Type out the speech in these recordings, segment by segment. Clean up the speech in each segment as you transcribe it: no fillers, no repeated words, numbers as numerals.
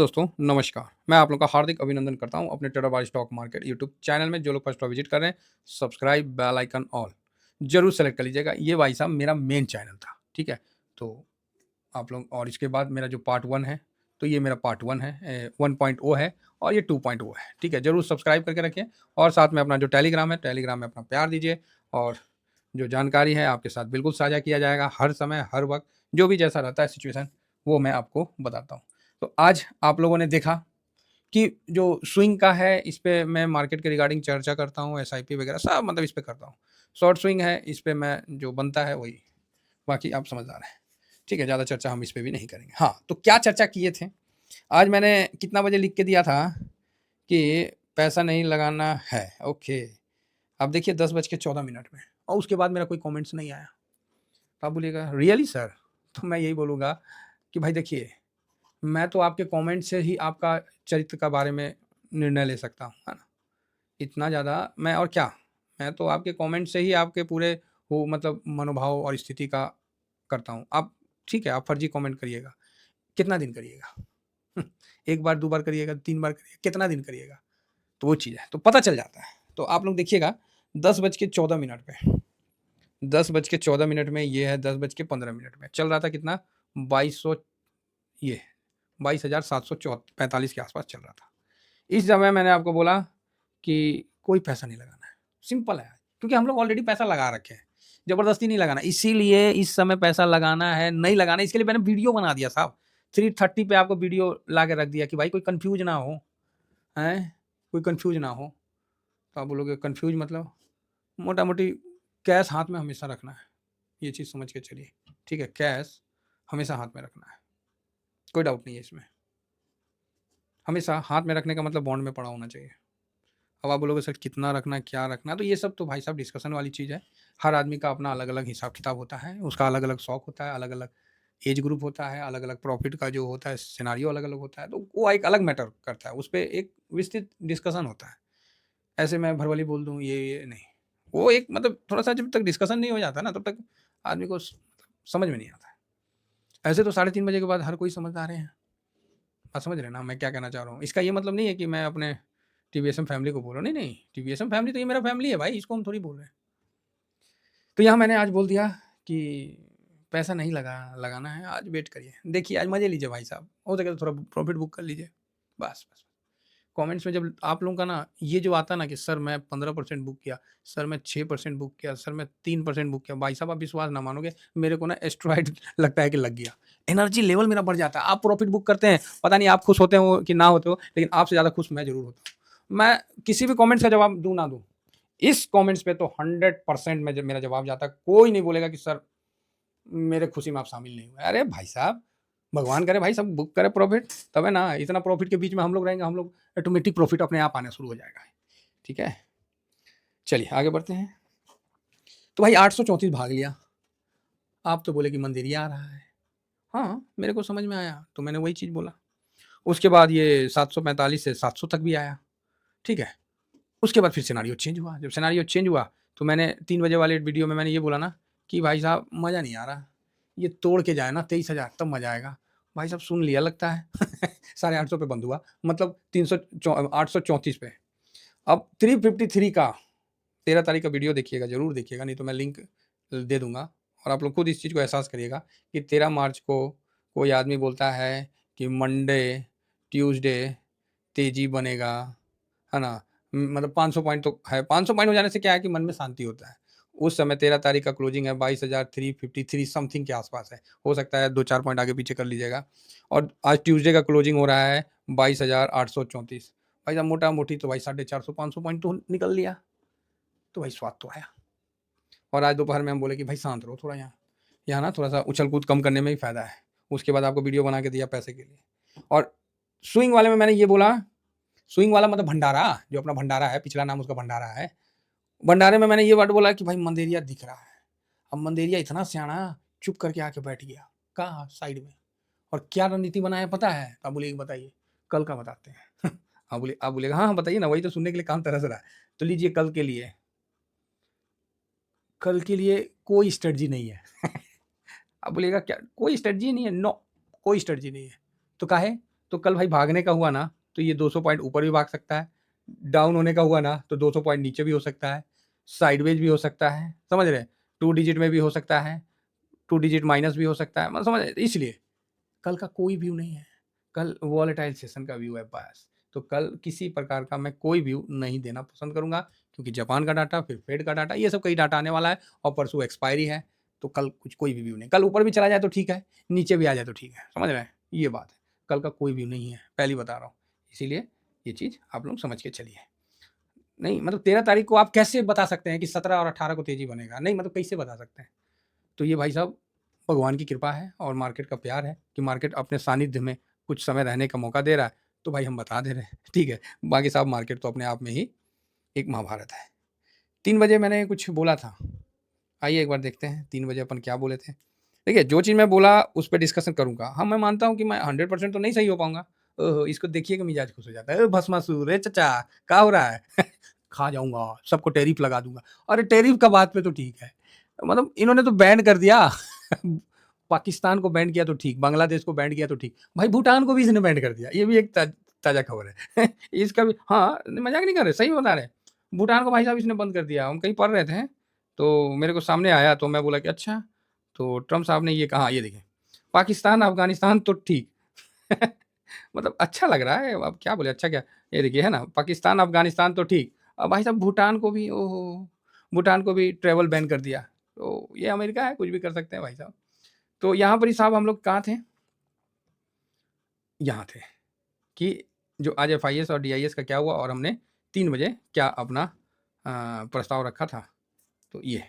दोस्तों, नमस्कार। मैं आप लोगों का हार्दिक अभिनंदन करता हूँ अपने ट्रेडरबाज़ स्टॉक मार्केट यूट्यूब चैनल में। जो लोग फर्स्ट बार विज़िट कर रहे हैं, सब्सक्राइब, बेल आइकन ऑल ज़रूर सेलेक्ट कर लीजिएगा। ये भाई साहब मेरा मेन चैनल था, ठीक है? तो आप लोग और इसके बाद मेरा जो पार्ट 1 है, तो ये मेरा पार्ट 1 है 1.0 है और ये 2.0 है, ठीक है? ज़रूर सब्सक्राइब करके रखें और साथ में अपना जो टेलीग्राम है, टेलीग्राम में अपना प्यार दीजिए और जो जानकारी है आपके साथ बिल्कुल साझा किया जाएगा हर समय, हर वक़्त, जो भी जैसा रहता है सिचुएशन, वो मैं आपको बताता हूँ। तो आज आप लोगों ने देखा कि जो स्विंग का है, इस पे मैं मार्केट के रिगार्डिंग चर्चा करता हूँ, एसआईपी वगैरह सब मतलब इस पे करता हूँ। शॉर्ट स्विंग है, इस पे मैं जो बनता है वही, बाकी आप समझदार हैं। ठीक है, ज़्यादा चर्चा हम इस पे भी नहीं करेंगे। हाँ, तो क्या चर्चा किए थे? आज मैंने कितना बजे लिख के दिया था कि पैसा नहीं लगाना है, ओके। अब देखिए 10:14 में और उसके बाद मेरा कोई कमेंट्स नहीं आया। तो आप बोलिएगा रियली सर? तो मैं यही बोलूँगा कि भाई देखिए, मैं तो आपके कमेंट से ही आपका चरित्र के बारे में निर्णय ले सकता हूँ, है ना? इतना ज़्यादा मैं और क्या, मैं तो आपके कमेंट से ही आपके पूरे वो मतलब मनोभाव और स्थिति का करता हूँ। आप ठीक है, आप फर्जी कमेंट करिएगा, कितना दिन करिएगा? 1 बार, 2 बार करिएगा, 3 बार करिएगा, कितना दिन करिएगा? तो वो चीज़ है, तो पता चल जाता है। तो आप लोग देखिएगा 10:14 पे, 10:14 में ये है 10:15 में। चल रहा था कितना? 2200 ये 22,745 के आस-पास चल रहा था। इस समय मैंने आपको बोला कि कोई पैसा नहीं लगाना है, सिंपल है, क्योंकि हम लोग ऑलरेडी पैसा लगा रखे हैं, ज़बरदस्ती नहीं लगाना। इसीलिए इस समय पैसा लगाना है, नहीं लगाना है, इसके लिए मैंने वीडियो बना दिया साहब। 330 पे आपको वीडियो ला के रख दिया कि भाई कोई कन्फ्यूज़ ना हो, हैं? कोई कन्फ्यूज़ ना हो। तो आप बोलोगे कन्फ्यूज़ मतलब? मोटा-मोटी कैश हाथ में हमेशा रखना है, ये चीज़ समझ के चलिए, ठीक है? कैश हमेशा हाथ में रखना है, कोई डाउट नहीं है इसमें। हमेशा हाथ में रखने का मतलब बॉन्ड में पड़ा होना चाहिए। अब आप बोलोगे सर कितना रखना है, क्या रखना है? तो ये सब तो भाई साहब डिस्कशन वाली चीज़ है। हर आदमी का अपना अलग-अलग हिसाब-किताब होता है, उसका अलग-अलग शौक होता है, अलग-अलग एज ग्रुप होता है, अलग-अलग प्रॉफ़िट का जो होता है सिनेरियो अलग-अलग होता है, तो वो एक अलग मैटर करता है। उसपे एक विस्तृत डिस्कशन होता है। ऐसे मैं भरवली बोल दूँ ये नहीं। वो एक मतलब थोड़ा-सा जब तक डिस्कशन नहीं हो जाता ना, तब तक आदमी को समझ में नहीं आता है। ऐसे तो 3:30 बजे के बाद हर कोई समझदार है। आप समझ रहे हैं ना मैं क्या कहना चाह रहा हूँ? इसका ये मतलब नहीं है कि मैं अपने टीवीएसएम फैमिली को बोल रहा हूँ, नहीं, नहीं, टीवीएसएम फैमिली तो ये मेरा फैमिली है भाई, इसको हम थोड़ी बोल रहे हैं। तो यहाँ मैंने आज बोल दिया कि पैसा नहीं लगाना है, आज वेट करिए। देखिए आज मज़े लीजिए भाई साहब, हो सके तो थोड़ा प्रॉफ़िट बुक कर लीजिए, बस। कमेंट्स में जब आप लोगों का ना ये जो आता है ना कि सर मैं 15% बुक किया, सर मैं 6% बुक किया, सर मैं 3% बुक किया, भाई साहब आप विश्वास ना मानोगे, मेरे को ना एस्ट्रॉइड लगता है कि लग गया। एनर्जी लेवल मेरा बढ़ जाता है। आप प्रॉफ़िट बुक करते हैं, पता नहीं आप खुश होते हो कि ना होते हो, लेकिन आपसे ज़्यादा खुश मैं ज़रूर होता हूँ। मैं किसी भी कमेंट्स का जवाब दूँ ना दूँ, इस कमेंट्स पे तो 100% में जब मेरा जवाब जाता है, कोई नहीं बोलेगा कि सर मेरे खुशी में आप शामिल नहीं हुए। अरे भाई साहब, भगवान करे भाई सब बुक करे प्रॉफ़िट, तब है ना, इतना प्रॉफ़िट के बीच में हम लोग रहेंगे, हम लोग ऑटोमेटिक प्रॉफ़िट अपने आप आना शुरू हो जाएगा। ठीक है? चलिए आगे बढ़ते हैं। तो भाई 834 भाग लिया। आप तो बोले कि मंदिरिया आ रहा है। हाँ, मेरे को समझ में आया, तो मैंने वही चीज़ बोला। उसके बाद ये 745 से 700 तक भी आया, ठीक है? उसके बाद फिर सिनेरियो चेंज हुआ। जब सिनेरियो चेंज हुआ, तो मैंने 3 बजे वाले वीडियो में मैंने ये बोला ना कि भाई साहब मज़ा नहीं आ रहा। ये तोड़ के जाए ना 23,000 तब मज़ा आएगा। भाई साहब सुन लिया लगता है। 850 पे बंद हुआ, मतलब 834 पे। अब 353 का 13 तारीख का वीडियो देखिएगा, ज़रूर देखिएगा, नहीं तो मैं लिंक दे दूँगा और आप लोग खुद इस चीज़ को एहसास करिएगा कि 13 मार्च को कोई आदमी बोलता है कि मंडे, ट्यूसडे तेज़ी बनेगा, है ना? मतलब 500 पॉइंट तो है, 500 पॉइंट हो जाने से क्या है कि मन में शांति होता है। उस समय 13 तारीख का क्लोजिंग है 22,353 समथिंग के आस-पास है। हो सकता है 2-4 पॉइंट आगे-पीछे कर लीजिएगा और आज ट्यूसडे का क्लोजिंग हो रहा है 22,834। भाई साहब मोटा-मोटी तो भाई 450-500 पॉइंट तो निकल लिया। तो भाई स्वाद तो आया और आज दोपहर में हम बोले कि भाई शांत रहो थोड़ा यहाँ। यहाँ ना थोड़ा-सा उछल-कूद कम करने में ही फ़ायदा है। उसके बाद आपको वीडियो बना के दिया पैसे के लिए और स्विंग वाले में मैंने ये बोला, स्विंग वाला मतलब भंडारा, जो अपना भंडारा है, पिछला नाम उसका भंडारा है। भंडारे में मैंने ये वर्ड बोला कि भाई मंदेरिया दिख रहा है। अब मंदेरिया इतना सयाना चुप करके आके बैठ गया, कहाँ साइड में और क्या रणनीति बनाया पता है? आप बोलिए बताइए, कल का बताते हैं। आप बोलिएगा हाँ, हाँ बताइए ना, वही तो सुनने के लिए कान तरस रहा है। तो लीजिए कल के लिए कोई स्ट्रेटजी नहीं है। आप बोलिएगा क्या कोई स्ट्रेटजी नहीं है? नो, कोई स्ट्रेटजी नहीं है। तो काहे? तो कल भाई भागने का हुआ ना, तो ये 200 पॉइंट ऊपर भी भाग सकता है, डाउन होने का हुआ ना तो 200 पॉइंट नीचे भी हो सकता है, साइडवेज भी हो सकता है, समझ रहे हैं? 2 डिजिट में भी हो सकता है, 2 डिजिट माइनस भी हो सकता है, मतलब समझ रहे? इसलिए कल का कोई व्यू नहीं है, कल वॉलेटाइल सेशन का व्यू है बस। तो कल किसी प्रकार का मैं कोई व्यू नहीं देना पसंद करूँगा, क्योंकि जापान का डाटा, फिर फेड का डाटा, ये सब कई डाटा आने वाला है और परसों एक्सपायरी है, तो कल कोई भी व्यू नहीं। कल ऊपर भी चला जाए तो ठीक है, नीचे भी आ जाए तो ठीक है, समझ रहे हैं? ये बात है, कल का कोई व्यू नहीं है, पहली बता रहा हूँ। इसीलिए ये चीज़ आप लोग समझ के चलिए। नहीं मतलब 13 तारीख को आप कैसे बता सकते हैं कि 17 और 18 को तेज़ी बनेगा? नहीं मतलब कैसे बता सकते हैं? तो ये भाई साहब भगवान की कृपा है और मार्केट का प्यार है कि मार्केट अपने सानिध्य में कुछ समय रहने का मौका दे रहा है, तो भाई हम बता दे रहे हैं, ठीक है? बाकी साहब मार्केट तो अपने आप में ही एक महाभारत है। 3 बजे मैंने कुछ बोला था, आइए एक बार देखते हैं 3 बजे अपन क्या बोले थे। देखिए, जो चीज़ मैं बोला उस पे डिस्कशन करूँगा। हाँ, मैं मानता हूँ कि मैं 100% तो नहीं सही हो पाऊँगा। ओहो! इसको देखिएगा मिजाज खुश हो जाता है। "ए भस्मासुर, ए चाचा, क्या हो रहा है?" खा जाऊँगा, सबको टैरिफ लगा दूँगा। अरे टैरिफ का बात पे तो ठीक है, मतलब इन्होंने तो बैन कर दिया। पाकिस्तान को बैन किया तो ठीक, बांग्लादेश को बैन किया तो ठीक, भाई भूटान को भी इसने बैन कर दिया। ये भी एक ताज़ा खबर है। इसका भी हाँ, मज़ाक नहीं कर रहे, सही बता रहे हैं। भूटान को भाई साहब इसने बंद कर दिया। हम कहीं पढ़ रहे थे, तो मेरे को सामने आया तो मैं बोला कि अच्छा, तो ट्रम्प साहब ने ये कहा, ये देखिए, पाकिस्तान, अफ़गानिस्तान तो ठीक। मतलब अच्छा लग रहा है, अब क्या बोले, अच्छा क्या? ये देखिए है ना, पाकिस्तान, अफ़गानिस्तान तो ठीक, अब भाई साहब भूटान को भी, ओहो! भूटान को भी ट्रैवल बैन कर दिया। तो ये अमेरिका है, कुछ भी कर सकते हैं भाई साहब। तो यहाँ पर ही साहब हम लोग कहाँ थे? यहाँ थे कि जो आज एफआईएस और डीआईएस का क्या हुआ और हमने 3 बजे क्या अपना प्रस्ताव रखा था, तो ये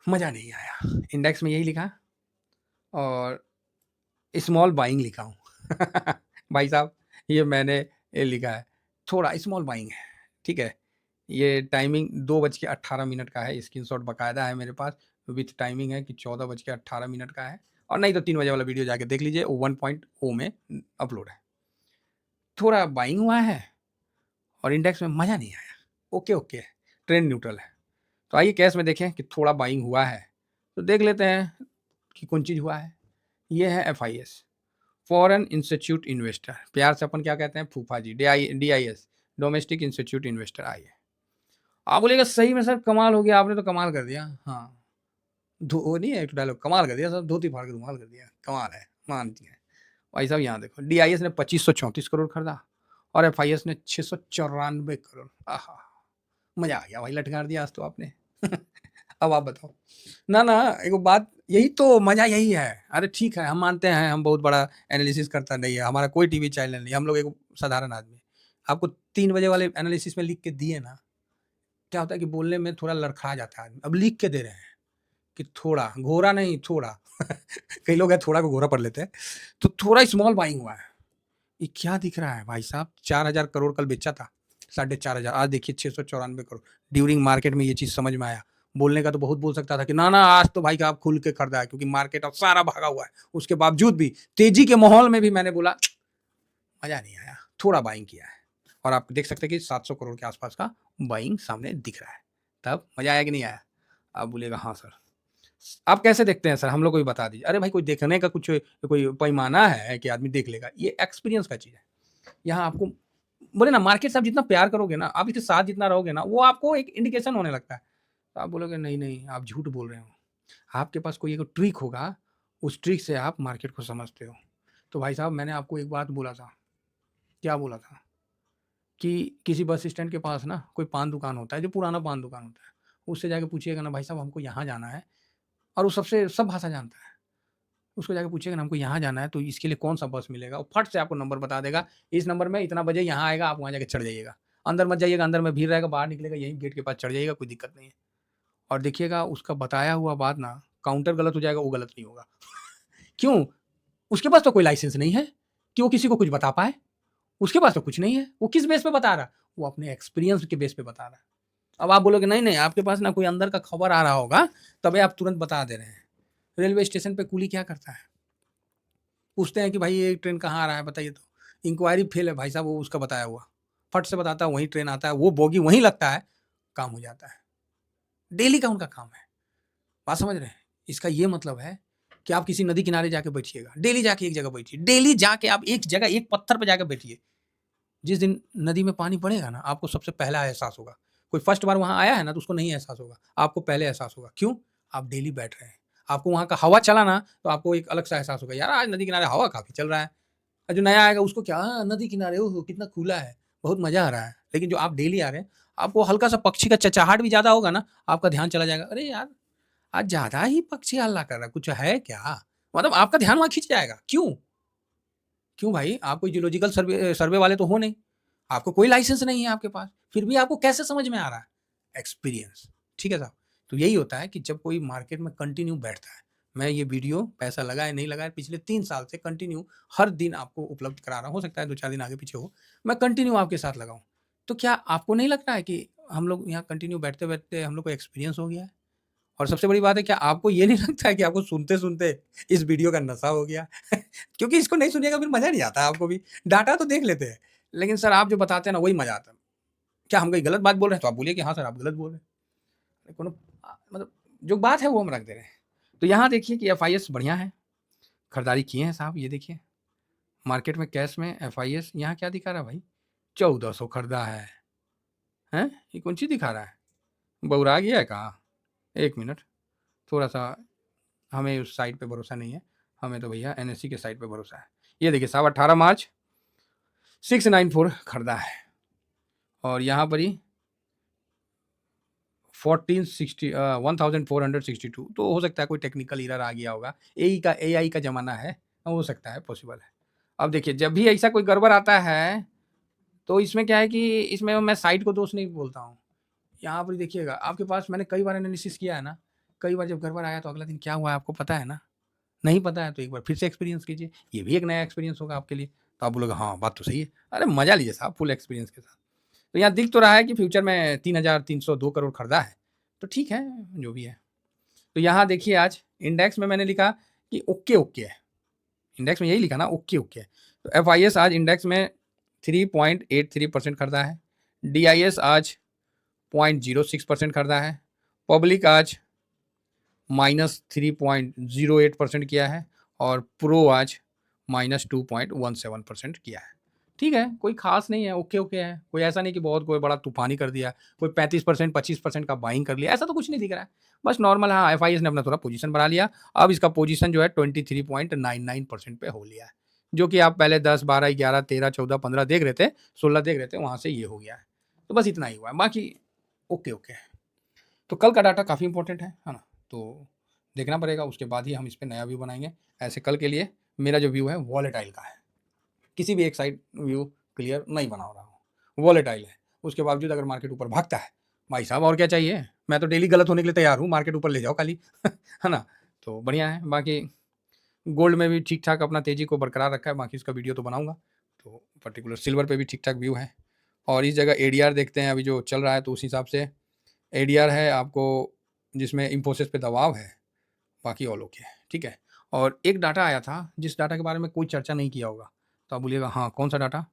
मज़ा नहीं आया। इंडेक्स में यही लिखा और स्मॉल बाइंग लिखा हूँ। भाई साहब ये मैंने ये लिखा है, थोड़ा स्मॉल बाइंग है, ठीक है? ये टाइमिंग 2:18 का है, स्क्रीनशॉट बाकायदा है मेरे पास, विथ टाइमिंग है कि 14:18 का है, और नहीं तो 3 बजे वाला वीडियो जाके देख लीजिए, 1.0 में अपलोड है। थोड़ा बाइंग हुआ है और इंडेक्स में मज़ा नहीं आया, ओके है, ट्रेंड न्यूट्रल है। तो आइए कैश में देखें कि थोड़ा बाइंग हुआ है, तो देख लेते हैं कि कौन चीज़ हुआ है। ये है एफआईएस, फॉरेन इंस्टीट्यूट इन्वेस्टर, प्यार से अपन क्या कहते हैं, फूफा जी, डीआईएस, डोमेस्टिक इंस्टीट्यूट इन्वेस्टर। आइए, आप बोलेगा सही में सर कमाल हो गया, आपने तो कमाल कर दिया। हाँ, वो नहीं है एक डायलॉग, कमाल कर दिया सर, धोती फाड़ के धुमाल कर दिया, कमाल है, मानती है। भाई साहब यहाँ देखो, डीआईएस ने 2534 करोड़ खरीदा और एफआईएस ने 694 करोड़। आहा, मजा आ गया भाई, लटकार दिया आज तो आपने। अब आप बताओ। ना ना, एगो बात, यही तो मजा यही है। अरे ठीक है, हम मानते हैं हम बहुत बड़ा एनालिसिस करता नहीं है, हमारा कोई टीवी चैनल नहीं, हम लोग एक साधारण आदमी। आपको 3 बजे वाले एनालिसिस में लिख के दिए ना, क्या होता है कि बोलने में थोड़ा लड़खड़ा जाता है आदमी। अब लिख के दे रहे हैं कि थोड़ा, घोरा नहीं थोड़ा। कई लोग हैं थोड़ा को घोरा पढ़ लेते हैं। तो थोड़ा स्मॉल बाइंग हुआ है। ये क्या दिख रहा है भाई साहब, 4,000 करोड़ कल बेचा था, 4,500, आज देखिए 694 करोड़। ड्यूरिंग मार्केट में ये चीज़ समझ में आया। बोलने का तो बहुत बोल सकता था कि ना ना आज तो भाई का आप खुल के खरीदा है, क्योंकि मार्केट अब सारा भागा हुआ है। उसके बावजूद भी तेजी के माहौल में भी मैंने बोला मजा नहीं आया, थोड़ा बाइंग किया है। और आप देख सकते हैं कि 700 करोड़ के आसपास का बाइंग सामने दिख रहा है। तब मजा आया कि नहीं आया? आप बोलिएगा हाँ सर। आप कैसे देखते हैं सर, हम लोग को भी बता दीजिए। अरे भाई, कोई देखने का कुछ कोई पैमाना है कि आदमी देख लेगा? ये एक्सपीरियंस का चीज़ है। यहाँ आपको बोले ना, मार्केट से आप जितना प्यार करोगे ना, आप इसके साथ जितना रहोगे ना, वो आपको एक इंडिकेशन होने लगता है। तो आप बोलोगे नहीं नहीं आप झूठ बोल रहे हो, आपके पास कोई एक ट्रिक होगा, उस ट्रिक से आप मार्केट को समझते हो। तो भाई साहब मैंने आपको एक बात बोला था, क्या बोला था कि किसी बस स्टैंड के पास ना कोई पान दुकान होता है, जो पुराना पान दुकान होता है, उससे जाके पूछिएगा ना भाई साहब हमको यहाँ जाना है, और वो सबसे सब भाषा जानता है। उसको जाके पूछिएगा ना हमको यहाँ जाना है, तो इसके लिए कौन सा बस मिलेगा, वो फट से आपको नंबर बता देगा, इस नंबर में इतना बजे यहाँ आएगा, आप वहाँ जाके चढ़ जाइएगा। अंदर मत जाइएगा, अंदर में भीड़ रहेगा, बाहर निकलेगा यहीं गेट के पास चढ़ जाइएगा, कोई दिक्कत नहीं है। और देखिएगा उसका बताया हुआ बात ना, काउंटर गलत हो जाएगा, वो गलत नहीं होगा। क्यों? उसके पास तो कोई लाइसेंस नहीं है कि वो किसी को कुछ बता पाए, उसके पास तो कुछ नहीं है, वो किस बेस पे बता रहा है? वो अपने एक्सपीरियंस के बेस पे बता रहा है। अब आप बोलोगे नहीं नहीं आपके पास ना कोई अंदर का खबर आ रहा होगा, तभी आप तुरंत बता दे रहे हैं। रेलवे स्टेशन पे कूली क्या करता है? पूछते हैं कि भाई ये ट्रेन कहाँ आ रहा है बताइए, तो इंक्वायरी फेल है भाई साहब, वो उसका बताया हुआ फट से बताता है, वहीं ट्रेन आता है, वो बोगी वहीं लगता है, काम हो जाता है। डेली का उनका काम है। बात समझ रहे हैं? इसका ये मतलब है कि आप किसी नदी किनारे जाके बैठिएगा, डेली जाके एक जगह बैठिए, डेली जाके आप एक जगह एक पत्थर पे जाके बैठिए। जिस दिन नदी में पानी बढ़ेगा ना, आपको सबसे पहला एहसास होगा। कोई फर्स्ट बार वहाँ आया है ना, तो उसको नहीं एहसास होगा, आपको पहले एहसास होगा। क्यों? आप डेली बैठ रहे हैं। आपको वहाँ का हवा चला ना, तो आपको एक अलग सा एहसास होगा, यार आज नदी किनारे हवा काफ़ी चल रहा है। और जो नया आएगा उसको क्या, नदी किनारे, ओहो! कितना खुला है, बहुत मज़ा आ रहा है। लेकिन जो आप डेली आ रहे हैं, आपको हल्का-सा पक्षी का चहचहाट भी ज़्यादा होगा ना, आपका ध्यान चला जाएगा, अरे यार! आज ज़्यादा ही पक्षी हल्ला कर रहा है, कुछ है क्या? मतलब आपका ध्यान वहाँ खिंच जाएगा। क्यों? क्यों भाई? आप कोई जियोलॉजिकल सर्वे सर्वे वाले तो हो नहीं। आपको कोई लाइसेंस नहीं है आपके पास, फिर भी आपको कैसे समझ में आ रहा है? एक्सपीरियंस, ठीक है साहब? तो यही होता है कि जब कोई मार्केट में कंटिन्यू बैठता है, मैं ये वीडियो पैसा लगाए, नहीं लगाए, पिछले 3 साल से कंटिन्यू हर दिन आपको उपलब्ध करा रहा हूँ, हो सकता है 2-4 दिन आगे-पीछे हो, मैं कंटिन्यू आपके साथ लगा हूँ। तो क्या आपको नहीं लगता है कि हम लोग यहाँ कंटिन्यू बैठते-बैठते हम लोग को एक्सपीरियंस हो गया है? और सबसे बड़ी बात है, क्या आपको ये नहीं लगता है कि आपको सुनते-सुनते इस वीडियो का नशा हो गया? क्योंकि इसको नहीं सुनिएगा फिर मज़ा नहीं आता आपको भी। डाटा तो देख लेते हैं, लेकिन सर आप जो बताते हैं ना वही मज़ा आता है। क्या हम कोई गलत बात बोल रहे हैं? तो आप बोलिए कि हाँ सर आप गलत बोल रहे हैं। कोनो मतलब जो बात है वो हम रख दे रहे हैं। तो यहाँ देखिए कि एफआईएस बढ़िया है, खरीदारी किए हैं साहब, ये देखिए। मार्केट में कैश में एफआईएस यहाँ क्या दिखा रहा है भाई? 1400 खरीदा है। हैं? ये कौन चीज़ दिखा रहा है? बौरा गया है क्या? 1 मिनट, थोड़ा-सा हमें उस साइट पे भरोसा नहीं है, हमें तो भैया एनएसई के साइट पे भरोसा है। ये देखिए साहब 18 मार्च 694 खरीदा है और यहाँ पर ही 1462 तो हो सकता है कोई टेक्निकल एरर आ गया होगा। एआई का ज़माना है, हो सकता है, पॉसिबल है। अब देखिए जब भी ऐसा कोई गड़बड़ आता है, तो इसमें क्या है कि इसमें मैं साइट को दोष नहीं बोलता हूँ। यहाँ पर देखिएगा आपके पास मैंने कई बार एनालिसिस किया है ना, कई बार जब गड़बड़ आया तो अगला दिन क्या हुआ है आपको पता है ना? नहीं पता है तो एक बार फिर से एक्सपीरियंस कीजिए, ये भी एक नया एक्सपीरियंस होगा आपके लिए। तो आप बोलोगे हाँ, बात तो सही है। अरे मज़ा लीजिए साहब फुल एक्सपीरियंस के साथ। तो यहाँ दिख तो रहा है कि फ्यूचर में 3,302 करोड़ खरीदा है, तो ठीक है, जो भी है। तो यहाँ देखिए आज इंडेक्स में मैंने लिखा कि ओके है। इंडेक्स में यही लिखा ना ओके है। तो एफआईएस आज इंडेक्स में 3.83% खरीदा है। डीआईएस आज 0.06% खरीदा है। पब्लिक आज -3.08% किया है और प्रो आज -2.17% किया है। ठीक है, कोई खास नहीं है, ओके है। कोई ऐसा नहीं कि बहुत कोई बड़ा तूफानी कर दिया, कोई 35% 25% का बाइंग कर लिया, ऐसा तो कुछ नहीं दिख रहा है। बस नॉर्मल, हाँ, एफआईएस ने अपना थोड़ा पोजीशन बढ़ा लिया। अब इसका पोजीशन जो है 23.99% पे हो लिया है, जो कि आप पहले 10, 12, 11, 13, 14, 15 देख रहे थे, 16 देख रहे थे, वहाँ से ये हो गया है। तो बस इतना ही हुआ है, बाकी ओके है। तो कल का डाटा काफ़ी इंपॉर्टेंट है ना? तो देखना पड़ेगा, उसके बाद ही हम इस पे नया व्यू बनाएँगे। ऐसे कल के लिए मेरा जो व्यू है वॉलेटाइल का है। किसी भी एक साइड व्यू क्लियर नहीं बना रहा हूँ, वॉलेटाइल है। उसके बावजूद अगर मार्केट ऊपर भागता है, भाई साहब और क्या चाहिए? मैं तो डेली गलत होने के लिए तैयार हूँ, मार्केट ऊपर ले जाओ खाली है ना? तो बढ़िया है। बाकी गोल्ड में भी ठीक-ठाक अपना तेज़ी को बरकरार रखा है, बाकी इसका वीडियो तो बनाऊँगा। तो पर्टिकुलर सिल्वर पे भी ठीक-ठाक व्यू है और इस जगह एडीआर देखते हैं अभी जो चल रहा है, तो उस हिसाब से एडीआर है आपको जिसमें इन्फोसिस पे दबाव है, बाकी ऑल ओके है, ठीक है। और एक डाटा आया था जिस डाटा के बारे में कोई चर्चा नहीं किया होगा, तो आप बोलिएगा हाँ कौन सा डाटा?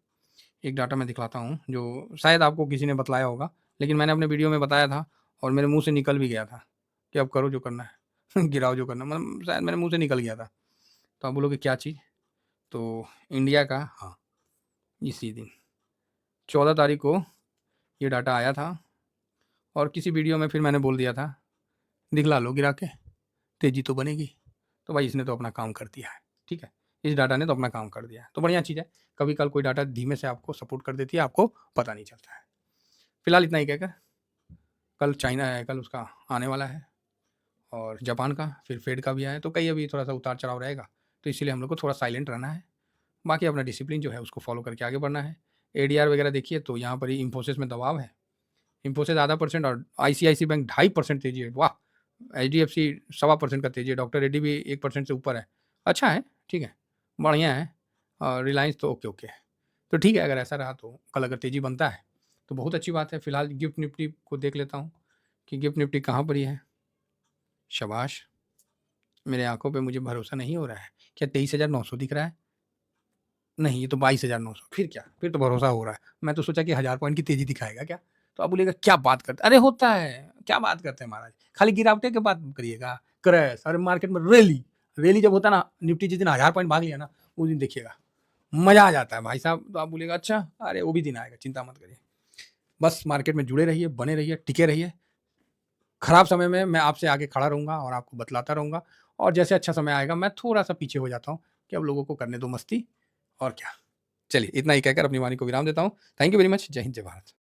एक डाटा मैं दिखलाता हूँ जो शायद आपको किसी ने बतलाया होगा, लेकिन मैंने अपने वीडियो में बताया था और मेरे मुंह से निकल भी गया था कि अब करो जो करना है गिराओ जो करना, मतलब शायद मेरे मुंह से निकल गया था। तो आप बोलोगे क्या चीज़? तो इंडिया का, हाँ, इसी दिन 14 तारीख को ये डाटा आया था और किसी वीडियो में फिर मैंने बोल दिया था दिखला लो गिरा के, तेज़ी तो बनेगी। तो भाई इसने तो अपना काम कर दिया है, ठीक है। इस डाटा ने तो अपना काम कर दिया है, तो बढ़िया चीज़ है। कभी कल कोई डाटा धीमे से आपको सपोर्ट कर देती है, आपको पता नहीं चलता है। फिलहाल इतना ही कहकर कल चाइना है, कल उसका आने वाला है और जापान का, फिर फेड का भी है, तो कई अभी थोड़ा सा उतार चढ़ाव रहेगा, तो इसीलिए हम लोग को थोड़ा साइलेंट रहना है। बाकी अपना डिसिप्लिन जो है उसको फॉलो करके आगे बढ़ना है। एडीआर वगैरह देखिए तो यहाँ पर ही इन्फोसिस में दबाव है, इन्फोसिस आधा % और आईसीआईसी बैंक 2.5% तेजी है, वाह। एचडीएफसी 1.25% का तेजी है, डॉक्टर रेड्डी भी 1% से ऊपर है, अच्छा है, ठीक है, बढ़िया है। और रिलायंस तो ओके है। तो ठीक है, अगर ऐसा रहा तो कल अगर तेजी बनता है तो बहुत अच्छी बात है। फिलहाल गिफ्ट निफ्टी को देख लेता हूँ कि गिफ्ट निफ्टी कहाँ पर ही है। शाबाश, मेरे आंखों पे मुझे भरोसा नहीं हो रहा है। क्या 23,900 दिख रहा है? नहीं, ये तो 22,900, फिर क्या? फिर तो भरोसा हो रहा है। मैं तो सोचा कि 1000 पॉइंट की तेजी दिखाएगा क्या? तो आप बोलिएगा क्या बात करते, अरे होता है, क्या बात करते हैं महाराज, खाली गिरावटे की बात करिएगा, क्रैश, अरे मार्केट में रैली, रैली जब होता है ना, निफ्टी जिस दिन 1000 पॉइंट भाग लिया ना, उस दिन देखिएगा मजा आ जाता है भाई साहब। तो आप बोलिएगा अच्छा, अरे वो भी दिन आएगा, चिंता मत करिए। बस मार्केट में जुड़े रहिए, बने रहिए, टिके रहिए। खराब समय में मैं आपसे आगे खड़ा रहूंगा और आपको बतलाता रहूंगा, और जैसे अच्छा समय आएगा मैं थोड़ा सा पीछे हो जाता हूँ कि अब लोगों को करने दो मस्ती, और क्या। चलिए इतना ही कहकर अपनी वाणी को विराम देता हूँ। Thank you very much. जय हिंद, जय भारत।